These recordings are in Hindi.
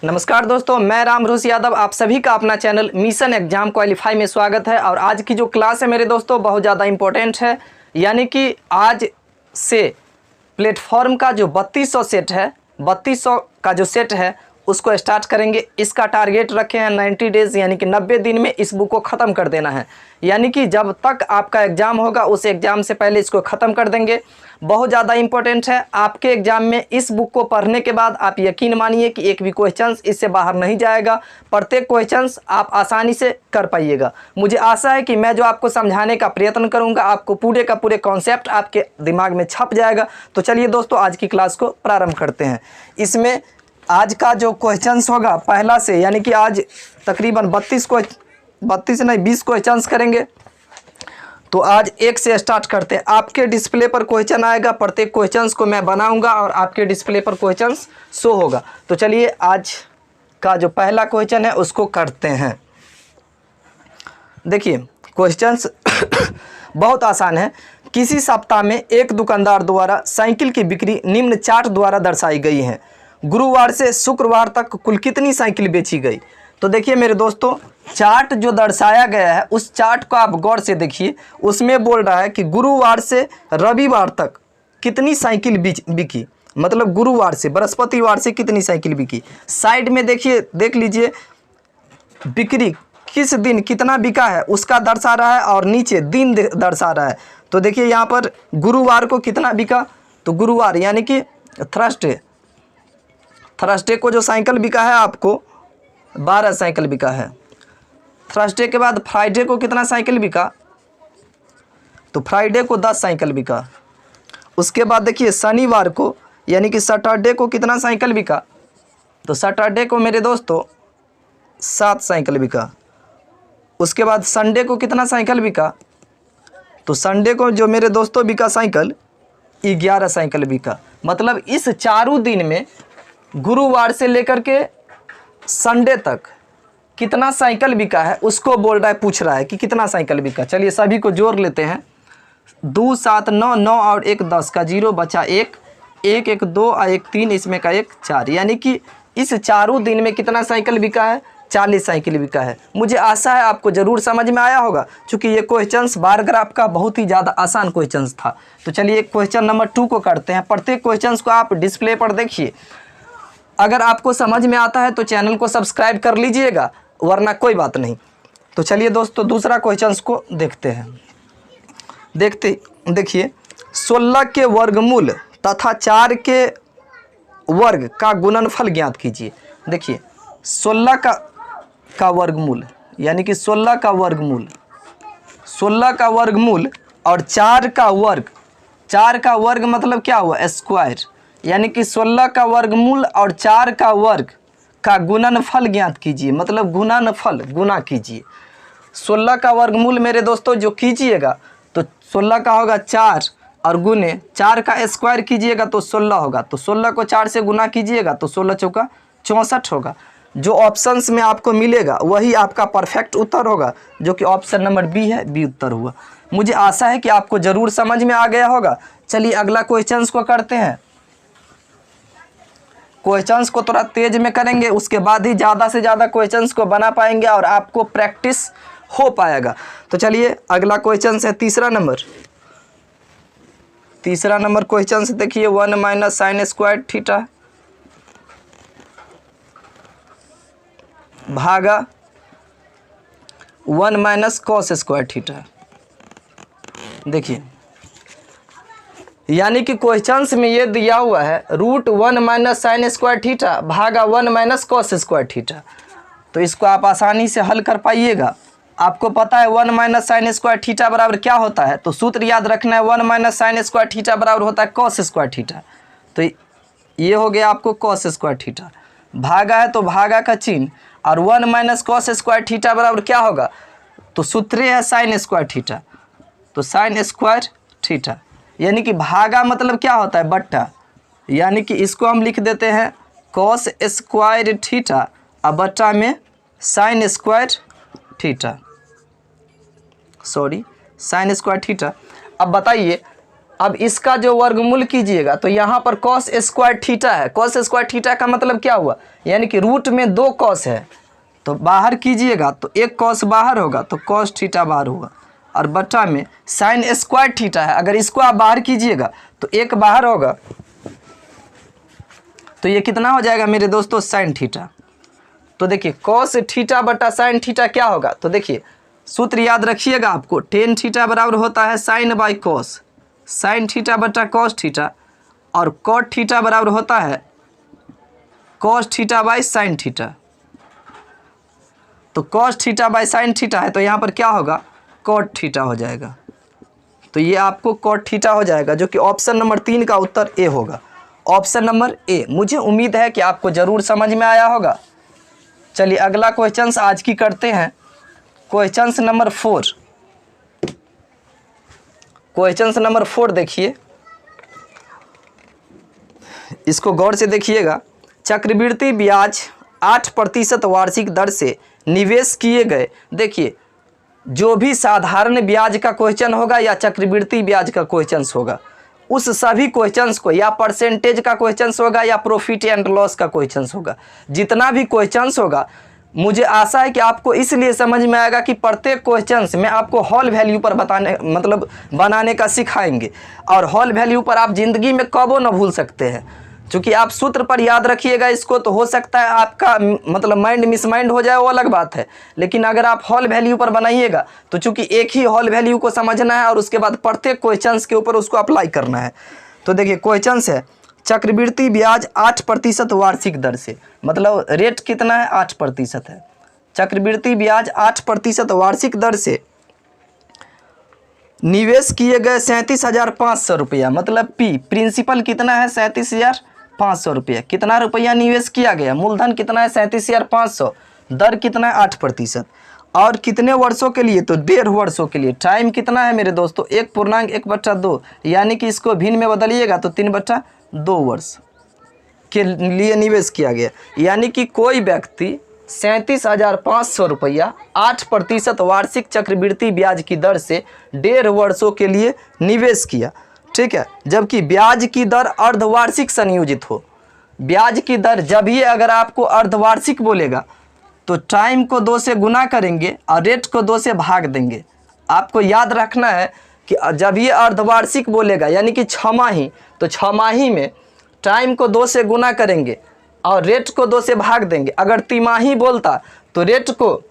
नमस्कार दोस्तों, मैं राम रोस यादव आप सभी का अपना चैनल मिशन एग्जाम क्वालिफाई में स्वागत है। और आज की जो क्लास है मेरे दोस्तों बहुत ज़्यादा इम्पोर्टेंट है। यानी कि आज से प्लेटफॉर्म का जो 3200 सेट है, 3200 का जो सेट है उसको स्टार्ट करेंगे। इसका टारगेट रखे हैं 90 डेज़, यानी कि 90 दिन में इस बुक को ख़त्म कर देना है। यानी कि जब तक आपका एग्ज़ाम होगा उस एग्ज़ाम से पहले इसको ख़त्म कर देंगे। बहुत ज़्यादा इंपॉर्टेंट है। आपके एग्ज़ाम में इस बुक को पढ़ने के बाद आप यकीन मानिए कि एक भी क्वेश्चंस इससे बाहर नहीं जाएगा। प्रत्येक क्वेश्चंस आप आसानी से कर पाइएगा। मुझे आशा है कि मैं जो आपको समझाने का प्रयत्न करूंगा आपको पूरे का पूरे कॉन्सेप्ट आपके दिमाग में छप जाएगा। तो चलिए दोस्तों आज की क्लास को प्रारंभ करते हैं। इसमें आज का जो क्वेश्चंस होगा पहला से, यानी कि आज तकरीबन 20 क्वेश्चंस करेंगे। तो आज एक से स्टार्ट करते हैं। आपके डिस्प्ले पर क्वेश्चन आएगा, प्रत्येक क्वेश्चंस को मैं बनाऊंगा और आपके डिस्प्ले पर क्वेश्चंस शो होगा। तो चलिए आज का जो पहला क्वेश्चन है उसको करते हैं। देखिए क्वेश्चंस बहुत आसान है। किसी सप्ताह में एक दुकानदार द्वारा साइकिल की बिक्री निम्न चार्ट द्वारा दर्शाई गई है। गुरुवार से शुक्रवार तक कुल कितनी साइकिल बेची गई? तो देखिए मेरे दोस्तों, चार्ट जो दर्शाया गया है उस चार्ट को आप गौर से देखिए। उसमें बोल रहा है कि गुरुवार से रविवार तक कितनी साइकिल बिकी, मतलब गुरुवार से बृहस्पतिवार से कितनी साइकिल बिकी। साइड में देखिए, देख लीजिए बिक्री किस दिन कितना बिका है उसका दर्शा रहा है और नीचे दिन दर्शा रहा है। तो देखिए यहाँ पर गुरुवार को कितना बिका, तो गुरुवार यानी कि थर्सडे को जो साइकिल बिका है आपको 12 साइकिल बिका है। थर्सडे के बाद फ्राइडे को कितना साइकिल बिका, तो फ्राइडे को 10 साइकिल बिका। उसके बाद देखिए शनिवार को यानी कि सैटरडे को कितना साइकिल बिका, तो सैटरडे को मेरे दोस्तों 7 साइकिल बिका। उसके बाद संडे को कितना साइकिल बिका, तो संडे को जो मेरे दोस्तों बिका साइकिल 11 साइकिल बिका। मतलब इस चारों दिन में गुरुवार से लेकर के संडे तक कितना साइकिल बिका है उसको बोल रहा है, पूछ रहा है कि कितना साइकिल बिका। चलिए सभी को जोड़ लेते हैं। 2 7 9 9 और 1 10 का 0 बचा 1 1 1 2 और 1 3, इसमें का 1 4, यानी कि इस चारों दिन में कितना साइकिल बिका है, 40 साइकिल बिका है। मुझे आशा है आपको ज़रूर समझ में आया होगा, क्योंकि ये क्वेश्चंस बार ग्राफ का बहुत ही ज़्यादा आसान क्वेश्चंस था। तो चलिए क्वेश्चन नंबर 2 को करते हैं। प्रत्येक क्वेश्चंस को आप डिस्प्ले पर देखिए। अगर आपको समझ में आता है तो चैनल को सब्सक्राइब कर लीजिएगा, वरना कोई बात नहीं। तो चलिए दोस्तों दूसरा क्वेश्चंस को देखते हैं। देखिए 16 के वर्गमूल तथा 4 के वर्ग का गुणनफल ज्ञात कीजिए। देखिए 16 का वर्गमूल यानी कि 16 का वर्गमूल और 4 का वर्ग। 4 का वर्ग मतलब क्या हुआ, स्क्वायर, यानी कि 16 का वर्गमूल और 4 का वर्ग का गुणनफल ज्ञात कीजिए। मतलब गुणनफल गुना कीजिए। 16 का वर्गमूल मेरे दोस्तों जो कीजिएगा तो 16 का होगा 4 और गुने 4 का स्क्वायर कीजिएगा तो 16 होगा। तो 16 को 4 से गुना कीजिएगा तो 16 चौका 64 होगा। जो ऑप्शंस में आपको मिलेगा वही आपका परफेक्ट उत्तर होगा, जो कि ऑप्शन नंबर बी है, बी उत्तर हुआ। मुझे आशा है कि आपको ज़रूर समझ में आ गया होगा। चलिए अगला क्वेश्चंस को करते हैं। क्वेश्चंस को थोड़ा तेज में करेंगे, उसके बाद ही ज़्यादा से ज़्यादा क्वेश्चंस को बना पाएंगे और आपको प्रैक्टिस हो पाएगा। तो चलिए अगला क्वेश्चन है तीसरा नंबर क्वेश्चन से देखिए 1 माइनस साइन स्क्वायर थीटा भागा 1 माइनस कॉस स्क्वायर थीटा। देखिए यानी कि क्वेश्चंस में ये दिया हुआ है √1 माइनस साइन स्क्वायर थीटा भागा 1 माइनस कॉस स्क्वायर थीटा। तो इसको आप आसानी से हल कर पाइएगा। आपको पता है 1 माइनस साइन स्क्वायर थीटा बराबर क्या होता है, तो सूत्र याद रखना है। 1 माइनस साइन स्क्वायर थीटा बराबर होता है कॉस स्क्वायर थीटा। तो ये हो गया आपको कॉस स्क्वायर थीटा। भागा है तो भागा का चिन्ह, और 1 माइनस कॉस स्क्वायर थीटा बराबर क्या होगा, तो सूत्र है साइन स्क्वायर थीटा। तो साइन स्क्वायर थीटा यानी कि भागा मतलब क्या होता है, बट्टा, यानी कि इसको हम लिख देते हैं कॉस स्क्वायर थीटा और बट्टा में sine square theta, sine square theta. अब बताइए अब इसका जो वर्गमूल कीजिएगा तो यहाँ पर कॉस स्क्वायर थीटा है। कॉस स्क्वायर थीटा का मतलब क्या हुआ, यानी कि रूट में 2 कॉस है, तो बाहर कीजिएगा तो एक कॉस बाहर होगा तो कॉस थीटा बाहर होगा, और बट्टा में साइन स्क्वायर थीटा है, अगर इसको आप बाहर कीजिएगा तो एक बाहर होगा, तो ये कितना हो जाएगा मेरे दोस्तों, साइन थीटा। तो देखिए कॉस थीटा बटा साइन थीटा क्या होगा, तो देखिए सूत्र याद रखिएगा आपको, टेन थीटा बराबर होता है sine by cos, sine theta बटा कॉस थीटा, और कॉट थीटा बराबर होता है cos theta by sine theta. तो cos theta by sine theta है तो यहाँ पर क्या होगा, कॉट थीटा हो जाएगा। तो ये आपको कॉट थीटा हो जाएगा, जो कि ऑप्शन नंबर 3 का उत्तर ए होगा, ऑप्शन नंबर ए। मुझे उम्मीद है कि आपको ज़रूर समझ में आया होगा। चलिए अगला क्वेश्चंस आज की करते हैं, क्वेश्चंस नंबर 4। क्वेश्चंस नंबर 4 देखिए, इसको गौर से देखिएगा। चक्रवृद्धि ब्याज 8% वार्षिक दर से निवेश किए गए, देखिए जो भी साधारण ब्याज का क्वेश्चन होगा या चक्रवृद्धि ब्याज का क्वेश्चन होगा, उस सभी क्वेश्चंस को या परसेंटेज का क्वेश्चंस होगा या प्रॉफिट एंड लॉस का क्वेश्चंस होगा, जितना भी क्वेश्चंस होगा मुझे आशा है कि आपको इसलिए समझ में आएगा कि प्रत्येक क्वेश्चंस में आपको हॉल वैल्यू पर बनाने का सिखाएंगे, और हॉल वैल्यू पर आप ज़िंदगी में कबो न भूल सकते हैं। क्योंकि आप सूत्र पर याद रखिएगा इसको, तो हो सकता है आपका माइंड मिसमाइंड हो जाए, वो अलग बात है, लेकिन अगर आप हॉल वैल्यू पर बनाइएगा तो चूंकि एक ही हॉल वैल्यू को समझना है और उसके बाद प्रत्येक क्वेश्चंस के ऊपर उसको अप्लाई करना है। तो देखिए क्वेश्चंस है, चक्रवृद्धि ब्याज 8% वार्षिक दर से, मतलब रेट कितना है, 8% है। चक्रवृद्धि ब्याज 8% वार्षिक दर से निवेश किए गए 37,500 रुपया, मतलब पी प्रिंसिपल कितना है, 37,500 रुपया। कितना रुपया निवेश किया गया, मूलधन कितना है 37,500, दर कितना है 8%, और कितने वर्षों के लिए, तो 1.5 वर्षों के लिए। टाइम कितना है मेरे दोस्तों, 1.1/2, यानी कि इसको भिन्न में बदलिएगा तो 3/2 वर्ष के लिए निवेश किया गया। यानी कि कोई व्यक्ति 37,500 रुपया 8% वार्षिक चक्रवृद्धि ब्याज की दर से 1.5 वर्षों के लिए निवेश किया, ठीक है। जबकि ब्याज की दर अर्धवार्षिक संयोजित हो, ब्याज की दर जब ये अगर आपको अर्धवार्षिक बोलेगा तो टाइम को 2 से गुना करेंगे और रेट को 2 से भाग देंगे। आपको याद रखना है कि जब ये अर्धवार्षिक बोलेगा यानी कि 6 माही, तो 6 माही में टाइम को 2 से गुना करेंगे और रेट को 2 से भाग देंगे। अगर तिमाही बोलता तो रेट को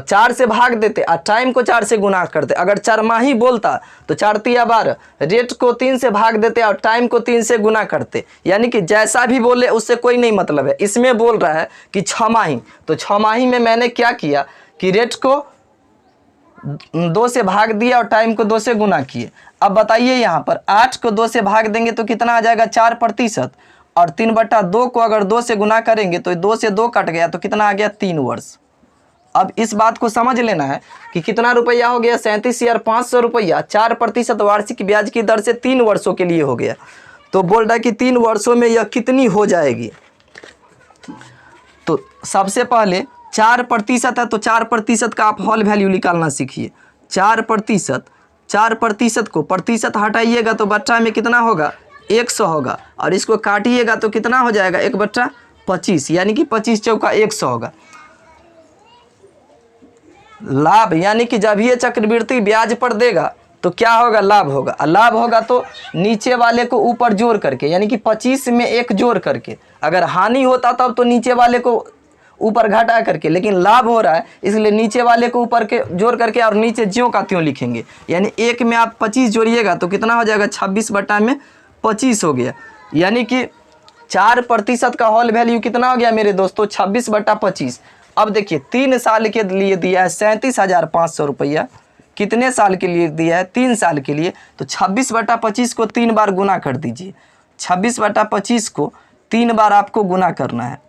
4 से भाग देते और टाइम को 4 से गुना करते। अगर 4 माही बोलता तो 4 तिया 12, रेट को 3 से भाग देते और टाइम को 3 से गुना करते। यानी कि जैसा भी बोले उससे कोई नहीं मतलब है। इसमें बोल रहा है कि 6 माही, तो 6 माही में मैंने क्या किया कि रेट को 2 से भाग दिया और टाइम को 2 से गुना किए। अब बताइए यहाँ पर 8 को 2 से भाग देंगे तो कितना आ जाएगा 4%, और 3/2 को अगर 2 से गुना करेंगे तो 2 से 2 कट गया तो कितना आ गया 3 वर्ष। अब इस बात को समझ लेना है कि कितना रुपया हो गया 37,500 रुपया 4% वार्षिक ब्याज की दर से 3 वर्षों के लिए हो गया। तो बोल रहा है कि 3 वर्षों में यह कितनी हो जाएगी। तो सबसे पहले 4% है तो 4% का आप हॉल वैल्यू निकालना सीखिए। 4% को प्रतिशत हटाइएगा तो बट्टा में कितना होगा 100 होगा, और इसको काटिएगा तो कितना हो जाएगा 1/25, यानी कि 25 चौका 100 होगा। लाभ यानी कि जब ये चक्रवृद्धि ब्याज पर देगा तो क्या होगा, लाभ होगा। लाभ होगा तो नीचे वाले को ऊपर जोड़ करके, यानी कि 25 में 1 जोड़ करके। अगर हानि होता तब तो नीचे वाले को ऊपर घटा करके, लेकिन लाभ हो रहा है इसलिए नीचे वाले को ऊपर के जोड़ करके और नीचे ज्यों का त्यों लिखेंगे। यानी 1 में आप 25 जोड़िएगा तो कितना हो जाएगा 26/25 हो गया। यानी कि 4% का हॉल वैल्यू कितना हो गया मेरे दोस्तों 26/25। अब देखिए 3 साल के लिए दिया है 37,500 रुपया। कितने साल के लिए दिया है 3 साल के लिए। तो 26/25 को 3 बार गुना कर दीजिए। 26/25 को 3 बार आपको गुना करना है।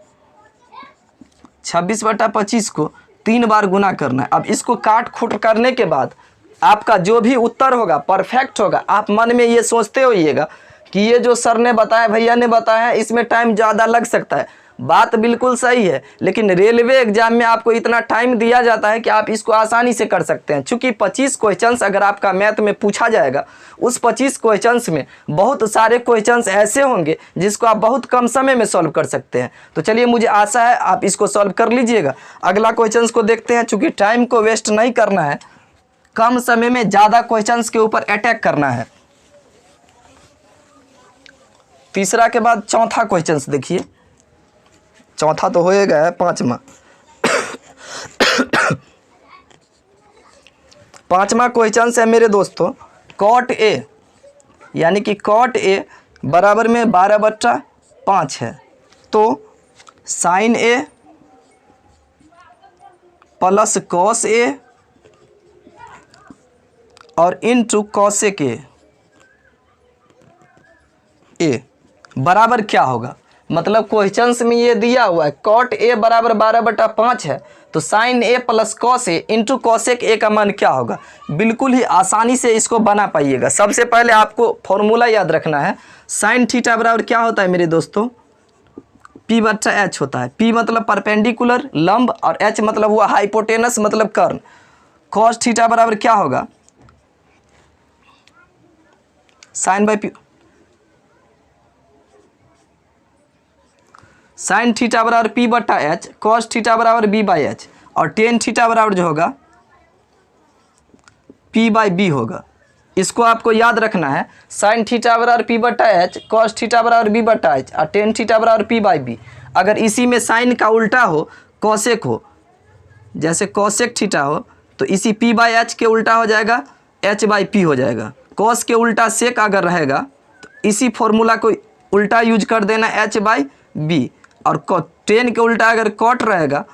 26/25 को 3 बार गुना करना है। अब इसको काट खूट करने के बाद आपका जो भी उत्तर होगा परफेक्ट होगा। आप मन में ये सोचते होइएगा कि ये जो सर ने बताया, भैया ने बताया है, इसमें टाइम ज़्यादा लग सकता है। बात बिल्कुल सही है, लेकिन रेलवे एग्जाम में आपको इतना टाइम दिया जाता है कि आप इसको आसानी से कर सकते हैं। चूँकि 25 क्वेश्चंस अगर आपका मैथ में पूछा जाएगा, उस 25 क्वेश्चंस में बहुत सारे क्वेश्चंस ऐसे होंगे जिसको आप बहुत कम समय में सॉल्व कर सकते हैं। तो चलिए, मुझे आशा है आप इसको सॉल्व कर लीजिएगा। अगला क्वेश्चंस को देखते हैं। चूँकि टाइम को वेस्ट नहीं करना है, कम समय में ज़्यादा क्वेश्चंस के ऊपर अटैक करना है। तीसरा के बाद चौथा क्वेश्चंस देखिए। चौथा तो हो गया है, पांचवा। पांचवा क्वेश्चन है मेरे दोस्तों, कॉट ए, यानी कि कॉट ए बराबर में 12/5 है, तो साइन ए प्लस कॉस ए और इनटू कॉसेक ए बराबर क्या होगा। मतलब क्वेश्चंस में ये दिया हुआ है कॉट ए बराबर 12/5 है, तो sine A plus cos A into cosec A का मान क्या होगा। बिल्कुल ही आसानी से इसको बना पाइएगा। सबसे पहले आपको फॉर्मूला याद रखना है। साइन थीटा बराबर क्या होता है मेरे दोस्तों, P/H होता है। P मतलब परपेंडिकुलर लंब और H मतलब हुआ हाइपोटेनस मतलब कर्ण। कॉस थीटा बराबर क्या होगा, sine by P, sine theta बराबर P/H, कॉस थीटा बराबर B/H और टेन थीटा बराबर जो होगा P/B होगा। इसको आपको याद रखना है। साइन थीटा बराबर P/H, कॉस थीटा बराबर B/H और टेन थीटा बराबर P/B। अगर इसी में साइन का उल्टा हो, कॉसेक हो, जैसे कॉसेक थीटा हो, तो इसी P/H के उल्टा हो जाएगा H/P हो जाएगा। कॉस के उल्टा सेक अगर रहेगा तो इसी फॉर्मूला को उल्टा यूज कर देना H/B, और टेन के उल्टा अगर कॉट रहेगा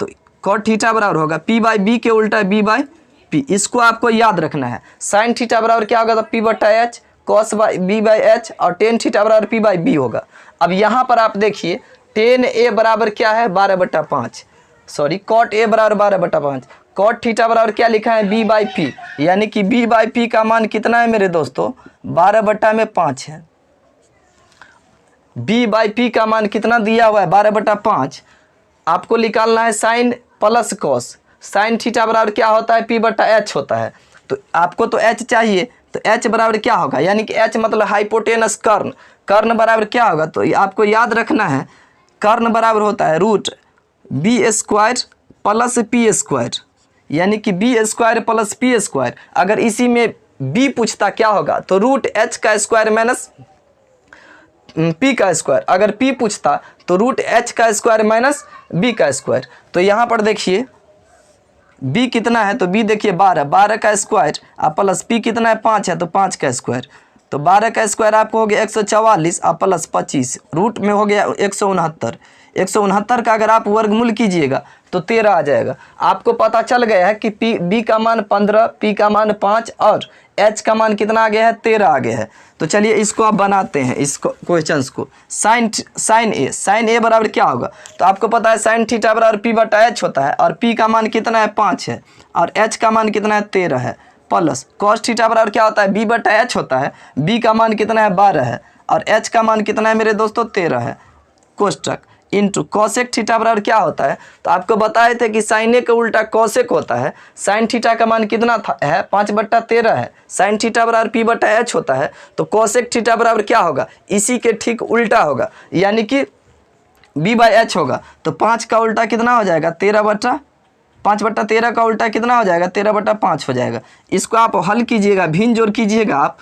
तो कॉट थीटा बराबर होगा P/B के उल्टा B/P। इसको आपको याद रखना है। साइन थीटा बराबर क्या होगा, तो P/H, कॉस B/H और टेन थीटा बराबर P/B होगा। अब यहाँ पर आप देखिए टेन ए बराबर क्या है, 12/5, सॉरी कॉट ए बराबर 12/5। कॉट थीटा बराबर क्या लिखा है, B/P, यानी कि B/P का मान कितना है मेरे दोस्तों, 12/5 है। B/P का मान कितना दिया हुआ है, 12/5। आपको निकालना है sine plus cos. Sine theta बराबर क्या होता है, P/H होता है। तो आपको तो H चाहिए, तो H बराबर क्या होगा, यानी कि H मतलब हाइपोटेनस कर्ण। कर्ण बराबर क्या होगा, तो आपको याद रखना है कर्ण बराबर होता है √B² प्लस P², यानी कि B² प्लस P²। अगर इसी में B पूछता क्या होगा, तो √H² माइनस P²। अगर P पूछता तो √H² माइनस B²। तो यहाँ पर देखिए B कितना है, तो B देखिए 12 का स्क्वायर और प्लस P कितना है, 5 है, तो 5 का स्क्वायर। तो 12 का स्क्वायर आपको हो गया 144 और प्लस 25, रूट में हो गया 169। 169 का अगर आप वर्गमूल कीजिएगा तो 13 आ जाएगा। आपको पता चल गया है कि B का मान 15, P का मान 5 और H का मान कितना आ गया है, 13 आ गया है। तो चलिए इसको आप बनाते हैं, इस क्वेश्चंस को। साइन ए बराबर क्या होगा, तो आपको पता है साइन थीटा बराबर P/H होता है, और P का मान कितना है, 5 है, और H का मान कितना है, 13 है, प्लस कॉस थीटा बराबर क्या होता है, B/H होता है। B का मान कितना है, 12 है, और H का मान कितना है मेरे दोस्तों, 13 है, कोष्टक इंटू कॉसेक थीटा बराबर क्या होता है, तो आपको बताए थे कि साइन ए का उल्टा कॉसेक होता है। साइन थीटा का मान कितना है, 5/13 है। साइन थीटा बराबर P/H होता है, तो कॉसेक थीटा बराबर क्या होगा, इसी के ठीक उल्टा होगा, यानी कि B/H होगा। तो 5 का उल्टा कितना हो जाएगा, 5/13 का उल्टा कितना हो जाएगा, 13/5 हो जाएगा। इसको आप हल कीजिएगा, भिन्न जोड़ कीजिएगा आप,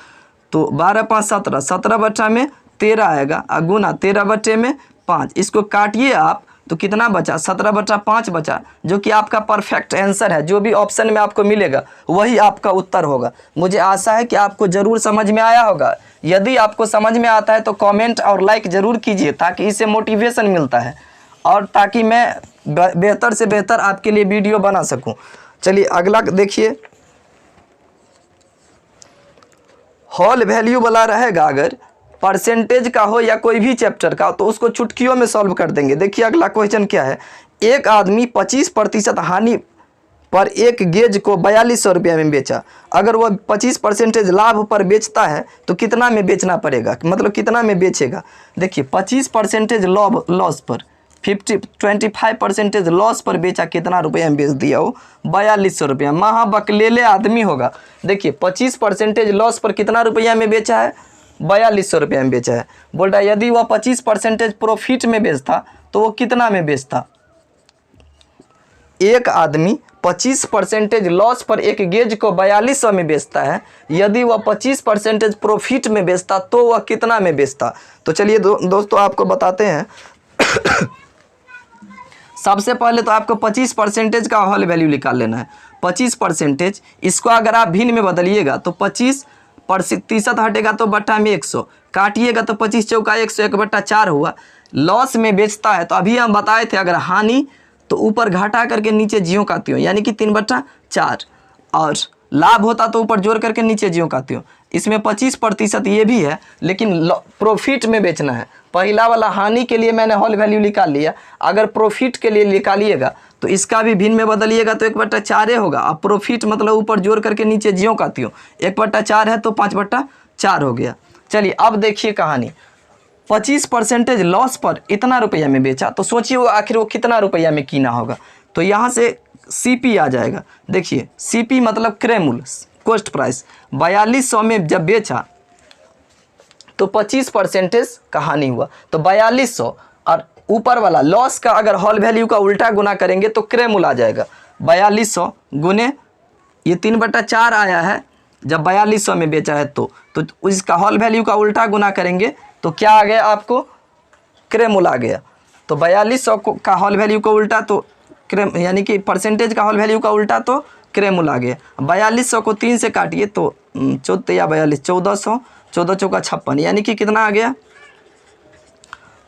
तो 12 5 17, 17 में 13 आएगा, और गुना 13 में 5। इसको काटिए आप तो कितना बचा, 17/5 बचा, जो कि आपका परफेक्ट आंसर है। जो भी ऑप्शन में आपको मिलेगा वही आपका उत्तर होगा। मुझे आशा है कि आपको ज़रूर समझ में आया होगा। यदि आपको समझ में आता है तो कमेंट और लाइक ज़रूर कीजिए, ताकि इससे मोटिवेशन मिलता है और ताकि मैं बेहतर से बेहतर आपके लिए वीडियो बना सकूं। चलिए अगला देखिए, हॉल वैल्यू वाला रहेगा, अगर परसेंटेज का हो या कोई भी चैप्टर का, तो उसको चुटकियों में सॉल्व कर देंगे। देखिए अगला क्वेश्चन क्या है, एक आदमी 25% हानि पर एक गेज को 4200 रुपये में बेचा। अगर वह 25% लाभ पर बेचता है तो कितना में बेचना पड़ेगा, मतलब कितना में बेचेगा। देखिए 25% लॉस पर 25% लॉस पर बेचा, कितना रुपया में बेच दिया हो? 4200 रुपया। महा बकलेले आदमी होगा। देखिए 25% लॉस पर कितना रुपया में बेचा है? 4200 रुपया में बेचा है। बोल रहा है यदि वह 25% प्रॉफिट में बेचता तो वो कितना में बेचता? एक आदमी 25% लॉस पर एक गेज को 4200 में बेचता है। यदि वह 25% प्रॉफिट में बेचता तो वह कितना में बेचता? तो चलिए दोस्तों आपको बताते हैं। सबसे पहले तो आपको 25% का होल वैल्यू निकाल लेना है। 25%, इसको अगर आप भिन्न में बदलिएगा तो 25% हटेगा तो बट्टा में 100 काटिएगा तो 25 चौका 100, 1/4 हुआ। लॉस में बेचता है तो अभी हम बताए थे अगर हानि तो ऊपर घटा करके नीचे जीरो का त्यों, यानी कि 3/4, और लाभ होता तो ऊपर जोड़ करके नीचे जीरो का त्यों। इसमें 25% ये भी है, लेकिन प्रॉफिट में बेचना है। पहला वाला हानि के लिए मैंने होल वैल्यू निकाल लिया, अगर प्रॉफिट के लिए निकालिएगा तो इसका भी भिन्न में बदलिएगा तो 1/4 होगा। अब प्रॉफिट मतलब ऊपर जोड़ करके नीचे जीरो का त्यों, 1/4 है तो 5/4 हो गया। चलिए अब देखिए कहानी। 25% लॉस पर इतना रुपया में बेचा, तो सोचिए वो आखिर वो कितना रुपया में कीना होगा। तो यहाँ से CP आ जाएगा। देखिए CP मतलब क्रय मूल्य, कॉस्ट प्राइस। 4200 में जब बेचा तो 25% का हानि हुआ, तो 4200 और ऊपर वाला लॉस का अगर होल वैल्यू का उल्टा गुना करेंगे तो क्रय मूल्य आ जाएगा। 4200 गुने ये 3/4 आया है जब 4200 में बेचा है तो इसका होल वैल्यू का उल्टा गुना करेंगे तो क्या आ गया आपको? क्रय मूल्य आ गया। तो 4200 का होल वैल्यू का उल्टा तो क्रय, यानी कि परसेंटेज का होल वैल्यू का उल्टा तो क्रय मूल्य आ गया। 4200 को 3 से काटिए तो 14 या 42, 1400, 14 चौका 56, यानी कि कितना आ गया?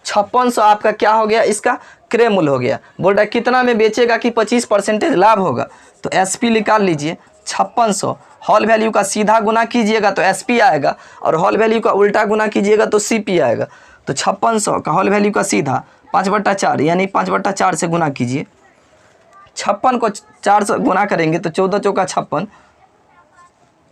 5600 आपका क्या हो गया? इसका क्रय मूल्य हो गया। बोल रहा है कितना में बेचेगा कि 25% लाभ होगा, तो SP निकाल लीजिए। 5600 होल वैल्यू का सीधा गुना कीजिएगा तो SP आएगा, और होल वैल्यू का उल्टा गुना कीजिएगा तो CP आएगा। तो 5600 का होल वैल्यू का सीधा 5/4, यानी 5/4 से गुना कीजिए। 56 को 4 से गुना करेंगे तो 14 चौका 56,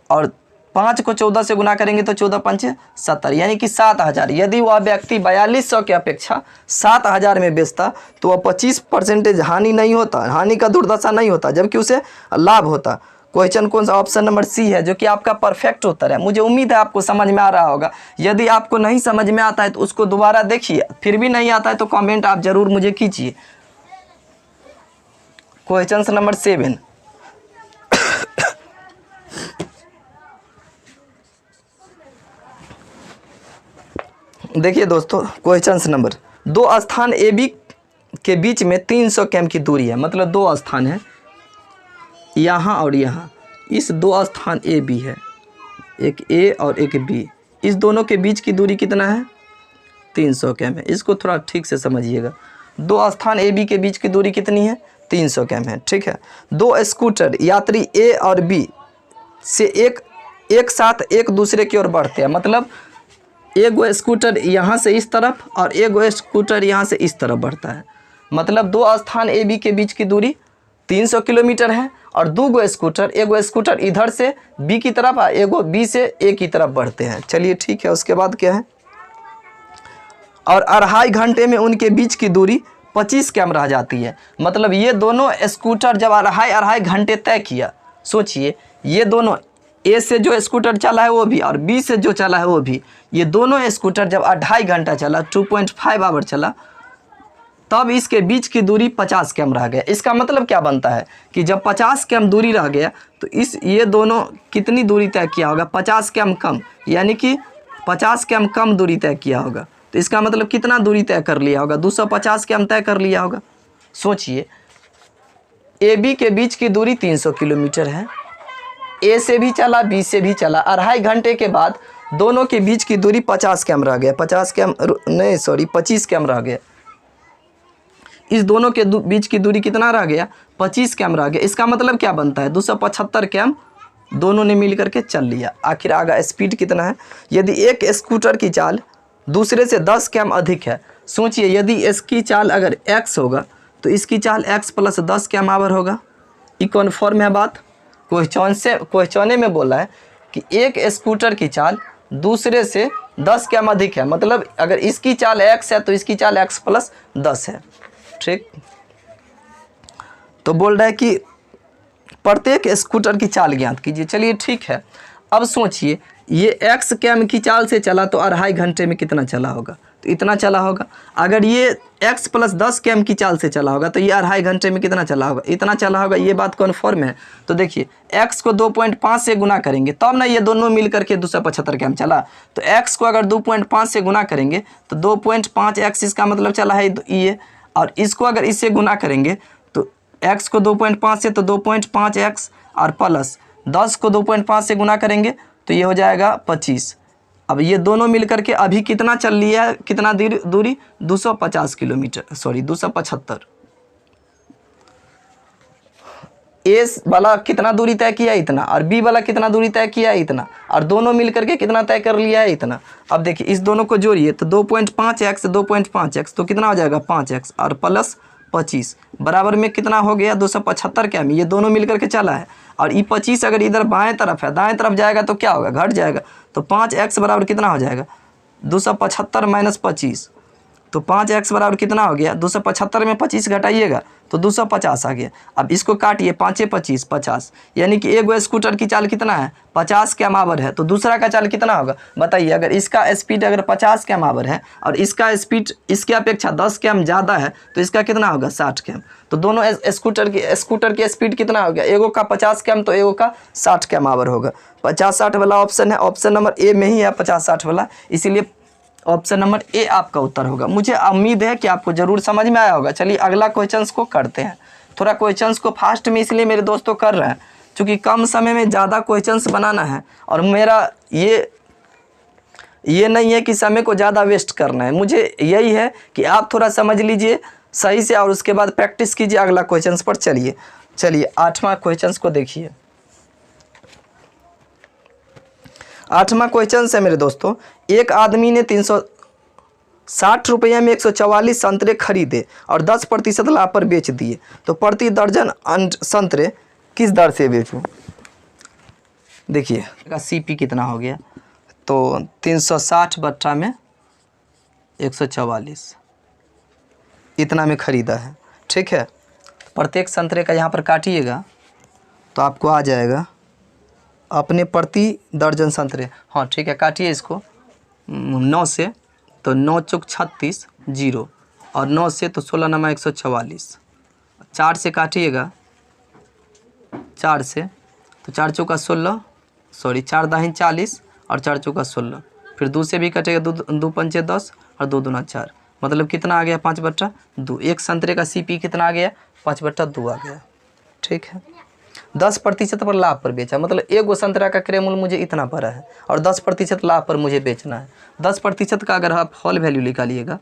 और 5 को 14 से गुना करेंगे तो 14 पंचे 70, यानी कि 7000। यदि वह व्यक्ति 4200 की अपेक्षा 7000 में बेचता तो वह 25% हानि नहीं होता, हानि का दुर्दशा नहीं होता, जबकि उसे लाभ होता। क्वेश्चन कौन सा? ऑप्शन नंबर C है, जो कि आपका परफेक्ट उत्तर है। मुझे उम्मीद है आपको समझ में आ रहा होगा। यदि आपको नहीं समझ में आता है तो उसको दोबारा देखिए, फिर भी नहीं आता है तो कमेंट आप जरूर मुझे कीजिए। Question number 7। देखिए दोस्तों क्वेश्चन नंबर, दो स्थान AB के बीच में 300 km की दूरी है। मतलब दो स्थान है यहाँ और यहाँ, इस दो स्थान AB है, एक A और एक B। इस दोनों के बीच की दूरी कितना है? 300 km है। इसको थोड़ा ठीक से समझिएगा। दो स्थान AB के बीच की दूरी कितनी है? 300 km है। ठीक है। दो स्कूटर यात्री A और B से एक साथ एक दूसरे की ओर बढ़ते हैं। मतलब एक स्कूटर यहाँ से इस तरफ और एक स्कूटर यहाँ से इस तरफ बढ़ता है। मतलब दो स्थान AB के बीच की दूरी 300 किलोमीटर है, और दो स्कूटर, एक स्कूटर इधर से B की तरफ और एक B से A की तरफ बढ़ते हैं। चलिए ठीक है। उसके बाद क्या है? और 2.5 घंटे में उनके बीच की दूरी 25 km रह जाती है। मतलब ये दोनों स्कूटर जब 2.5 घंटे तय किया, सोचिए ये दोनों A से जो स्कूटर चला है वो भी और B से जो चला है वो भी, ये दोनों स्कूटर जब 2.5 घंटा चला, 2.5 आवर चला, तब इसके बीच की दूरी 50 km रह गया। इसका मतलब क्या बनता है कि जब 50 km दूरी रह गया तो ये दोनों कितनी दूरी तय किया होगा? 50 km कम, यानी कि 50 km कम दूरी तय किया होगा। तो इसका मतलब कितना दूरी तय कर लिया होगा? 250 km तय कर लिया होगा। सोचिए AB के बीच की दूरी 300 किलोमीटर है, A से भी चला B से भी चला, 2.5 घंटे के बाद दोनों के बीच की दूरी 50 km रह गया। 25 km रह गया। इस दोनों के बीच की दूरी कितना रह गया? 25 km रह गया। इसका मतलब क्या बनता है? 275 km दोनों ने मिल करके चल लिया। आखिर आगा स्पीड कितना है? यदि एक स्कूटर की चाल दूसरे से 10 km अधिक है, सोचिए यदि इसकी चाल अगर x होगा तो इसकी चाल x + 10 km आवर होगा। ये कन्फर्म है बात? क्वेश्चन में बोला है कि एक स्कूटर की चाल दूसरे से 10 km अधिक है। मतलब अगर इसकी चाल x है तो इसकी चाल x + 10 है। ठीक। तो बोल रहा है कि प्रत्येक स्कूटर की चाल ज्ञात कीजिए। चलिए ठीक है, अब सोचिए ये x किमी की चाल से चला तो 2.5 घंटे में कितना चला होगा, तो इतना चला होगा। अगर ये x + 10 किमी की चाल से चला होगा तो ये 2.5 घंटे में कितना चला होगा, इतना चला होगा। ये बात कन्फर्म है। तो देखिए x को 2.5 से गुना करेंगे तब ना ये दोनों मिल करके 275 किमी चला। तो x को अगर 2.5 से गुना करेंगे तो 2.5x इसका मतलब चला है ये, और इसको अगर इससे गुना करेंगे तो x को 2.5 से तो 2.5x और प्लस 10 को 2.5 से गुना करेंगे तो ये हो जाएगा 25। अब ये दोनों मिल करके अभी कितना चल लिया है, कितना दूरी 250 किलोमीटर, सॉरी 275। ए वाला कितना दूरी तय किया इतना, और बी वाला कितना दूरी तय किया इतना, और दोनों मिल करके कितना तय कर लिया है इतना। अब देखिए इस दोनों को जोड़िए तो 2.5x 2.5x तो कितना हो जाएगा 5x और प्लस 25 बराबर में कितना हो गया 275 किमी। ये दोनों मिल करके चला है, और ये 25 अगर इधर बाएं तरफ है, दाएं तरफ जाएगा तो क्या होगा, घट जाएगा। तो 5x बराबर कितना हो जाएगा 275 - 25, तो 5x बराबर कितना हो गया 275 में 25 घटाइएगा तो 250 आ गया। अब इसको काटिए 5 × 25 50, यानी कि एक स्कूटर की चाल कितना है 50 किमी है। तो दूसरा का चाल कितना होगा बताइए। अगर इसका स्पीड अगर 50 किमी है और इसका स्पीड इसके अपेक्षा 10 किमी ज़्यादा है तो इसका कितना होगा 60 किमी। तो दोनों स्कूटर की स्पीड कितना हो गया, एगो का 50 किमी तो एगो का 60 किमी होगा। 50-60 वाला ऑप्शन है, ऑप्शन नंबर ए में ही है 50-60 वाला, इसीलिए ऑप्शन नंबर ए आपका उत्तर होगा। मुझे उम्मीद है कि आपको ज़रूर समझ में आया होगा। चलिए अगला क्वेश्चंस को करते हैं। थोड़ा क्वेश्चंस को फास्ट में इसलिए मेरे दोस्तों कर रहे हैं क्योंकि कम समय में ज़्यादा क्वेश्चंस बनाना है, और मेरा ये नहीं है कि समय को ज़्यादा वेस्ट करना है। मुझे यही है कि आप थोड़ा समझ लीजिए सही से और उसके बाद प्रैक्टिस कीजिए अगला क्वेश्चंस पर। चलिए 8वां क्वेश्चंस को देखिए। 8वां क्वेश्चन है मेरे दोस्तों, एक आदमी ने 360 रुपये में 144 संतरे खरीदे और 10% लाभ पर बेच दिए, तो प्रति दर्जन संतरे किस दर से बेचूं। देखिए का CP कितना हो गया, तो 360 बट्टा में 144 इतना में ख़रीदा है, ठीक है। प्रत्येक संतरे का यहाँ पर काटिएगा तो आपको आ जाएगा अपने प्रति दर्जन संतरे। हाँ ठीक है, काटिए इसको 9 से, तो 9 × 36 0, और 9 से तो 16 × 144, 4 से काटिएगा 4 से तो 4 × 16, सॉरी 4 दाहिन 40 और 4 × 16, फिर 2 से भी कटेगा 2 पंचे 10 और 2 दूना 4, मतलब कितना आ गया 5/2। एक संतरे का CP कितना आ गया 5/2 आ गया, ठीक है। 10% पर लाभ पर बेचा, मतलब एक संतरा का क्रय मूल्य मुझे इतना पड़ा है और 10% लाभ पर मुझे बेचना है। 10% का अगर आप होल वैल्यू निकालिएगा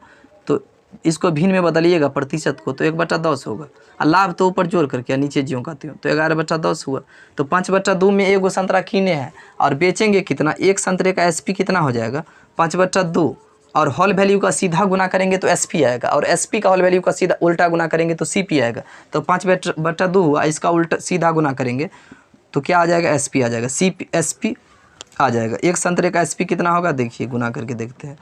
तो इसको भिन्न में बदलिएगा प्रतिशत को, तो 1/10 होगा, और लाभ तो ऊपर जोड़ करके नीचे ज्यों कहते हो तो 11/10 हुआ। तो 5/2 में एक संतरा कीने हैं और बेचेंगे कितना, एक संतरे का SP कितना हो जाएगा 5/2, और होल वैल्यू का सीधा गुना करेंगे तो SP आएगा, और SP का होल वैल्यू का सीधा उल्टा गुना करेंगे तो CP आएगा। तो 5/2 हुआ, इसका उल्टा सीधा गुना करेंगे तो क्या आ जाएगा SP आ जाएगा, SP आ जाएगा। एक संतरे का SP कितना होगा देखिए, गुना करके देखते हैं,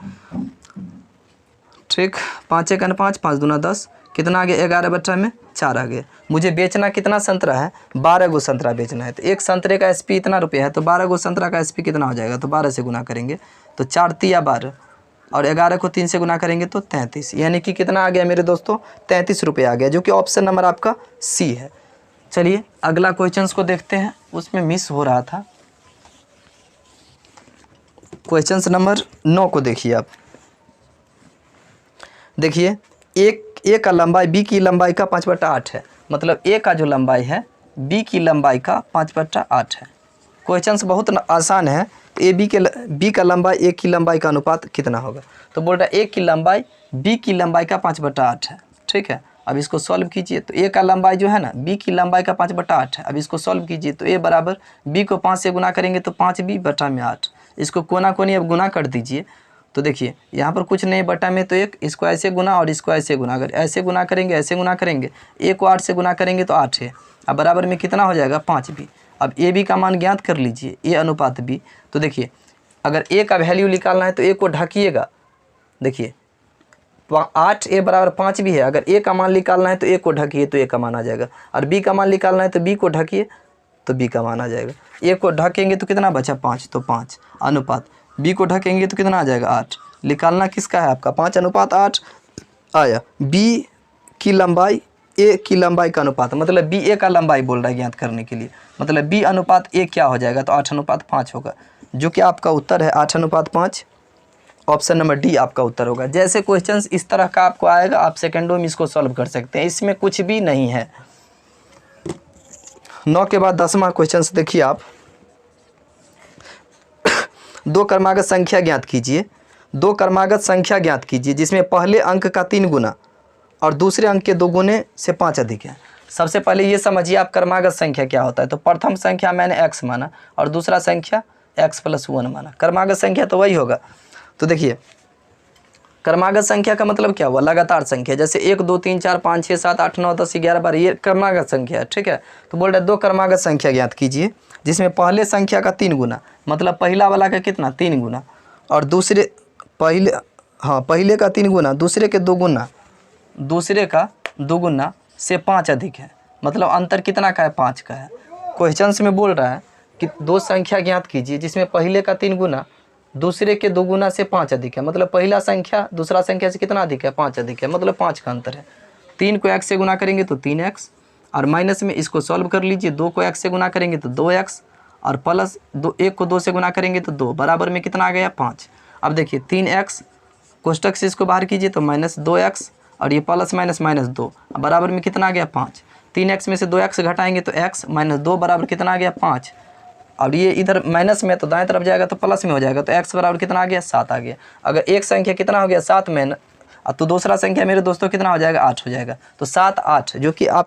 ठीक। 5 × 5 5 दूना 10, कितना आ गया 11/4 आ गया। मुझे बेचना कितना संतरा है 12 गो संतरा बेचना है, तो एक संतरे का SP इतना रुपया है, तो 12 गो संतरा का SP कितना हो जाएगा, तो 12 से गुना करेंगे तो 4 × 12, और 11 को 3 से गुना करेंगे तो 33, यानी कि कितना आ गया मेरे दोस्तों 33 रुपये आ गया, जो कि ऑप्शन नंबर आपका C है। चलिए अगला क्वेश्चंस को देखते हैं, उसमें मिस हो रहा था। क्वेश्चंस नंबर 9 को देखिए आप। देखिए ए का लंबाई B की लंबाई का 5/8 है, मतलब A का जो लंबाई है B की लंबाई का 5/8 है। क्वेश्चंस बहुत आसान है। B का लंबाई A की लंबाई का अनुपात कितना होगा, तो बोल रहा है A की लंबाई B की लंबाई का 5/8 है, ठीक है। अब इसको सॉल्व कीजिए तो A का लंबाई जो है ना B की लंबाई का 5/8 है। अब इसको सॉल्व कीजिए तो A बराबर B को 5 से गुना करेंगे तो 5B/8, इसको कोना कोनी अब गुना कर दीजिए। तो देखिए यहाँ पर कुछ नहीं, बटा में तो 1, इसको ऐसे गुना और इसको ऐसे गुना, अगर ऐसे गुना करेंगे ऐसे गुना करेंगे, A को 8 से गुना करेंगे तो 8 है, अब बराबर में कितना हो जाएगा 5B। अब AB का मान ज्ञात कर लीजिए, A अनुपात B। तो देखिए अगर A का वैल्यू निकालना है तो A को ढकिएगा, देखिए 8 a बराबर 5 भी है। अगर a का मान निकालना है तो a को ढकिए तो a का मान आ जाएगा, और b का मान निकालना है तो b को ढकिए तो b का मान आ जाएगा। a को ढकेंगे तो कितना बचा 5, तो 5 अनुपात b को ढकेंगे तो कितना आ जाएगा 8। निकालना किसका है आपका 5:8 आया। b की लंबाई a की लंबाई का अनुपात, मतलब b a का लंबाई बोल रहा है ज्ञात करने के लिए, मतलब b अनुपात a क्या हो जाएगा, तो 8:5 होगा, जो कि आपका उत्तर है 8:5। ऑप्शन नंबर डी आपका उत्तर होगा। जैसे क्वेश्चंस इस तरह का आपको आएगा, आप सेकंडों में इसको सॉल्व कर सकते हैं, इसमें कुछ भी नहीं है। 9 के बाद 10वां क्वेश्चन देखिए आप। 2 क्रमागत संख्या ज्ञात कीजिए। 2 क्रमागत संख्या ज्ञात कीजिए जिसमें पहले अंक का 3 गुना और दूसरे अंक के 2 गुने से 5 अधिक है। सबसे पहले ये समझिए आप क्रमागत संख्या क्या होता है। तो प्रथम संख्या मैंने x माना और दूसरा संख्या x+1 माना। क्रमागत संख्या तो वही होगा। तो देखिए क्रमागत संख्या का मतलब क्या हुआ, लगातार संख्या, जैसे 1 2 3 4 5 6 7 8 9 10 11 12 ये क्रमागत संख्या है, ठीक है। तो बोल रहे 2 क्रमागत संख्या ज्ञात कीजिए जिसमें पहले संख्या का 3 गुना, मतलब पहला वाला का कितना 3 गुना, और दूसरे पहले का 3 गुना, दूसरे के 2 गुना, दूसरे का 2 गुना से 5 अधिक है, मतलब अंतर कितना का है 5 का है। क्वेश्चंस में बोल रहा है कि 2 संख्या ज्ञात कीजिए जिसमें पहले का 3 गुना दूसरे के 2 गुना से 5 अधिक है, मतलब पहला संख्या दूसरा संख्या से कितना अधिक है 5 अधिक है, मतलब 5 का अंतर है। 3 को x से गुना करेंगे तो 3x, और माइनस में इसको सॉल्व कर लीजिए। 2 को x से गुना करेंगे तो 2x, और प्लस 1 को 2 से गुना करेंगे तो 2, बराबर में कितना आ गया 5। अब देखिए 3x कोष्टक से इसको बाहर कीजिए तो -2x, और ये प्लस माइनस -2, बराबर में कितना आ गया 5। 3x में से 2x घटाएंगे तो x -2 बराबर कितना आ गया 5, और ये इधर माइनस में तो दाएं तरफ जाएगा तो प्लस में हो जाएगा, तो x बराबर कितना आ गया 7 आ गया। अगर एक संख्या कितना हो गया 7 में, तो दूसरा संख्या मेरे दोस्तों कितना हो जाएगा 8 हो जाएगा। तो 7 8 जो कि आप